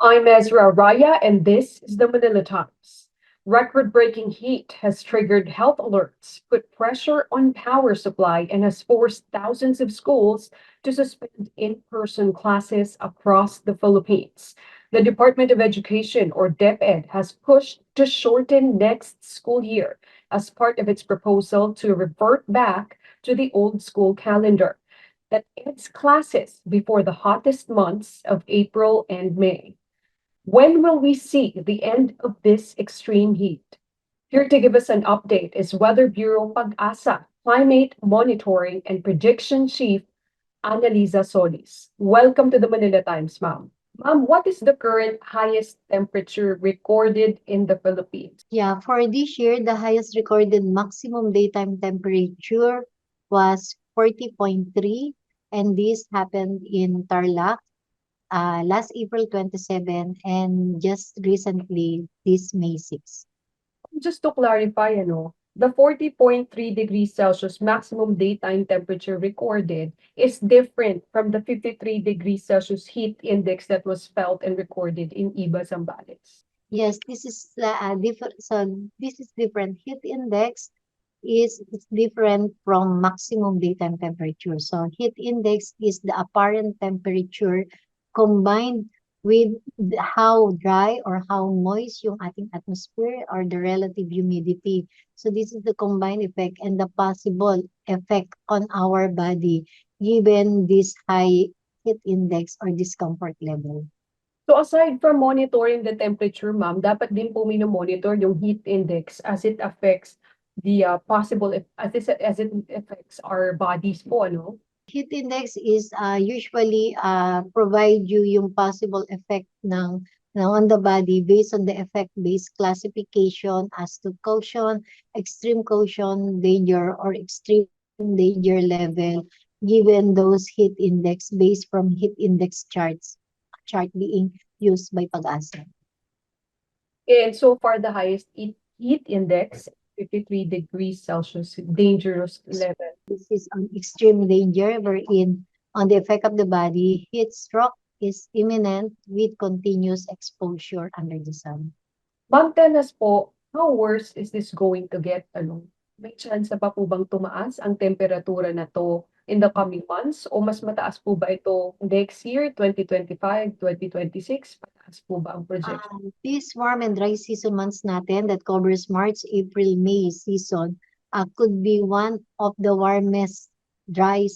I'm Ezra Raya, and this is the Manila Times. Record breaking heat has triggered health alerts, put pressure on power supply, and has forced thousands of schools to suspend in person classes across the Philippines. The Department of Education, or DepEd, has pushed to shorten next school year as part of its proposal to revert back to the old school calendar that ends classes before the hottest months of April and May. When will we see the end of this extreme heat? Here to give us an update is Weather Bureau Pag-asa Climate Monitoring and Prediction Chief Annalisa Solis. Welcome to the Manila Times, ma'am. Ma'am, what is the current highest temperature recorded in the Philippines? Yeah, for this year, the highest recorded maximum daytime temperature was 40.3, and this happened in Tarlac last April 27 and just recently this May 6. Just to clarify, the 40.3 degrees Celsius maximum daytime temperature recorded is different from the 53 degrees Celsius heat index that was felt and recorded in Iba, Zambales. Yes, this is different. So this is different. Heat index is different from maximum daytime temperature. So heat index is the apparent temperature combined with how dry or how moist yung ating atmosphere or the relative humidity. So this is the combined effect and the possible effect on our body given this high heat index or discomfort level. So aside from monitoring the temperature, ma'am, dapat din po monitor yung heat index as it affects the as it affects our bodies po, ano? Heat index is usually provide you yung possible effect ng on the body based on the effect-based classification as to caution, extreme caution, danger, or extreme danger level given those heat index based from heat index chart being used by Pag-asa. And so far, the highest heat index, 53 degrees Celsius, dangerous level. This is an extreme danger wherein on the effect of the body, heat stroke is imminent with continuous exposure under the sun. Ma'am, tell us po, how worse is this going to get? Ano? May chance pa po bang tumaas ang temperatura na to in the coming months? O mas mataas po ba ito next year, 2025, 2026? Mataas po ba ang projection? This warm and dry season months natin that covers March, April, May season could be one of the warmest dry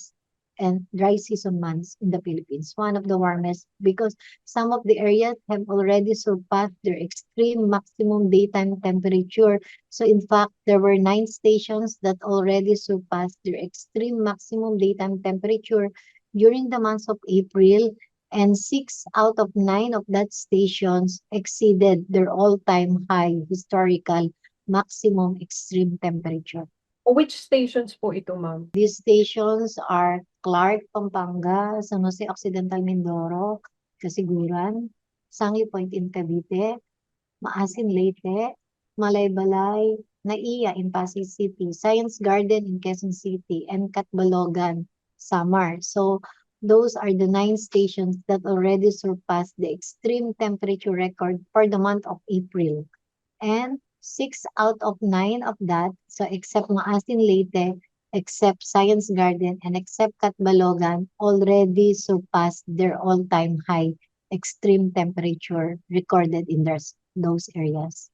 and dry season months in the Philippines. One of the warmest because some of the areas have already surpassed their extreme maximum daytime temperature. So in fact, there were 9 stations that already surpassed their extreme maximum daytime temperature during the months of April, and 6 out of 9 of that stations exceeded their all-time high historical maximum extreme temperature. O which stations po ito, ma'am? These stations are Clark, Pampanga, San Jose Occidental, Mindoro, Casiguran, Sangli Point in Cavite, Maasin, Leyte, Malaybalay, Naiya in Pasig City, Science Garden in Quezon City, and Catbalogan, Samar. So those are the 9 stations that already surpassed the extreme temperature record for the month of April. And 6 out of 9 of that, so except Maasin, Leyte, except Science Garden, and except Catbalogan, already surpassed their all-time high extreme temperature recorded in those areas.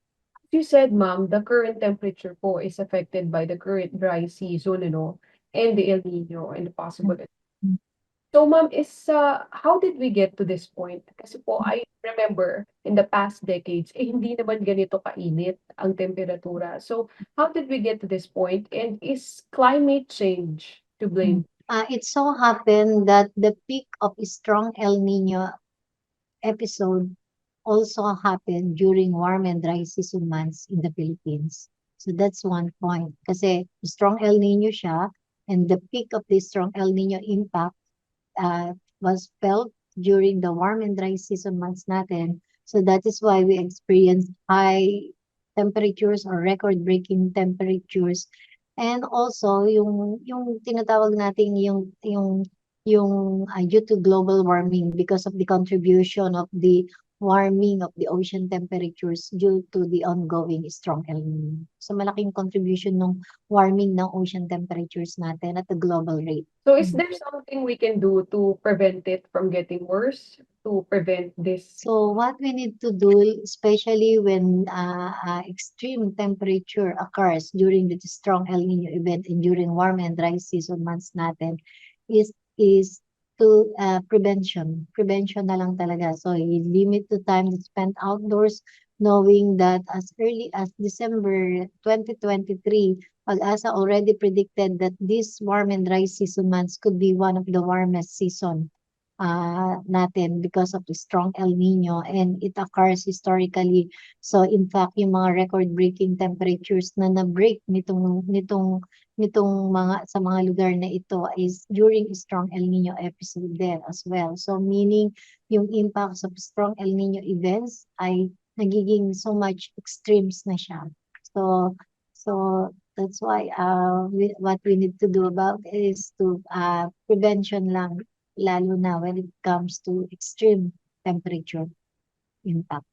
You said, ma'am, the current temperature po is affected by the current dry season, and the El Nino and the possible. So, ma'am, how did we get to this point? Kasi po, I remember in the past decades, hindi naman ganito kainit ang temperatura. So, how did we get to this point? And is climate change to blame? It so happened that the peak of strong El Nino episode also happened during warm and dry season months in the Philippines. So that's one point. Kasi strong El Nino siya, and the peak of the strong El Nino impact was felt during the warm and dry season months natin. So that is why we experienced high temperatures or record-breaking temperatures. And also yung tinatawag natin yung due to global warming because of the contribution of the warming of the ocean temperatures due to the ongoing strong El Nino. So malaking contribution ng warming ng ocean temperatures natin at the global rate. So is there something we can do to prevent it from getting worse, to prevent this? So what we need to do, especially when extreme temperature occurs during the strong El Nino event and during warm and dry season months natin, is to prevention. Prevention na lang talaga. So you limit the time that's spent outdoors, knowing that as early as December 2023, Pag-asa already predicted that these warm and dry season months could be one of the warmest season natin because of the strong El Nino, and it occurs historically. So in fact, yung mga record-breaking temperatures na na-break nitong mga sa mga lugar na ito is during strong El Nino episode there as well. So meaning yung impacts of strong El Nino events ay nagiging so much extremes na siya. So that's why what we need to do about it is to prevention lang, lalo na when it comes to extreme temperature impact.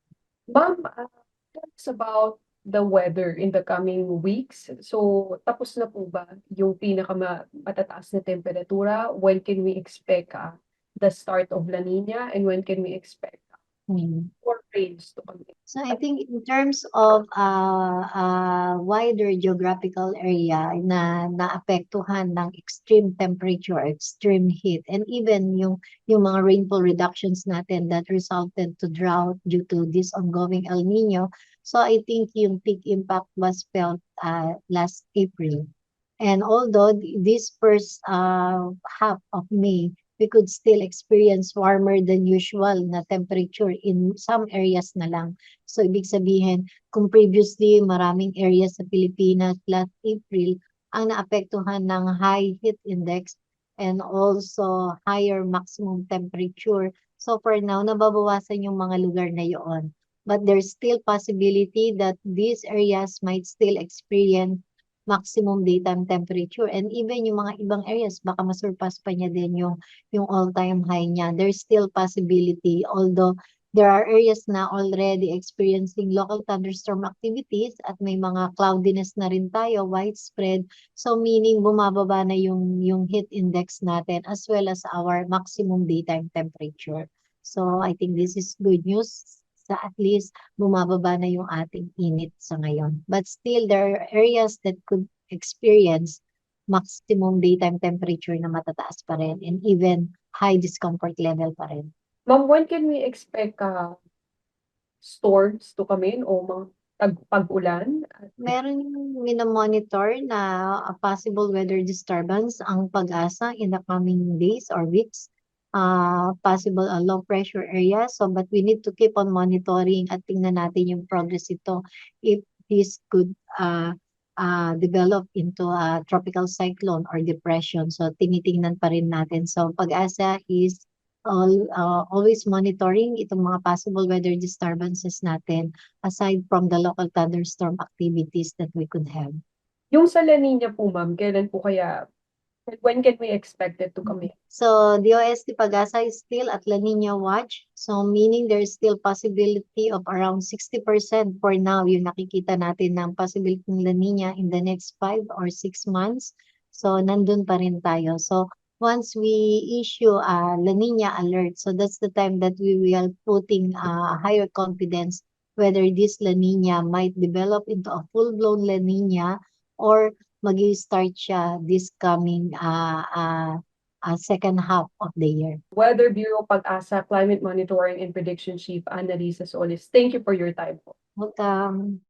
Ma'am, that's about the weather in the coming weeks. So, tapos na po ba yung matataas na temperatura? When can we expect the start of La Nina, and when can we expect more rains to come in? So I think in terms of wider geographical area na naapektuhan ng extreme temperature, extreme heat, and even yung mga rainfall reductions natin that resulted to drought due to this ongoing El Nino. So I think yung peak impact was felt last April. And although this first half of May, we could still experience warmer than usual na temperature in some areas na lang. So, ibig sabihin, kung previously maraming areas sa Pilipinas last April ang naapektuhan ng high heat index and also higher maximum temperature. So, for now, nababawasan yung mga lugar na yon. But there's still possibility that these areas might still experience maximum daytime temperature, and even yung mga ibang areas baka masurpass pa niya din yung all-time high niya. There's still possibility, although there are areas na already experiencing local thunderstorm activities at may mga cloudiness na rin tayo, widespread. So meaning bumababa na yung heat index natin as well as our maximum daytime temperature. So I think this is good news, sa at least bumababa na yung ating init sa ngayon. But still, there are areas that could experience maximum daytime temperature na matataas pa rin and even high discomfort level pa rin. Ma'am, when can we expect storms to come in o mga pag-ulan? Meron minomonitor na a possible weather disturbance ang Pag-asa in the coming days or weeks. Possible low pressure area. So, but we need to keep on monitoring at tingnan natin yung progress ito if this could develop into a tropical cyclone or depression. So, tinitingnan pa rin natin. So, Pag-asa is always monitoring itong mga possible weather disturbances natin aside from the local thunderstorm activities that we could have. Yung sa La Nina po, ma'am, when can we expect it to come in? So, DOST Pag-asa is still at La Nina watch. So, meaning there is still possibility of around 60% for now yung nakikita natin ng possibility ng La Nina in the next 5 or 6 months. So, nandun pa rin tayo. So, once we issue a La Nina alert, so that's the time that we will putting higher confidence whether this La Nina might develop into a full-blown La Nina or mag-start siya this coming second half of the year. Weather Bureau Pag-asa Climate Monitoring and Prediction Chief Annalisa Solis, thank you for your time po. Welcome.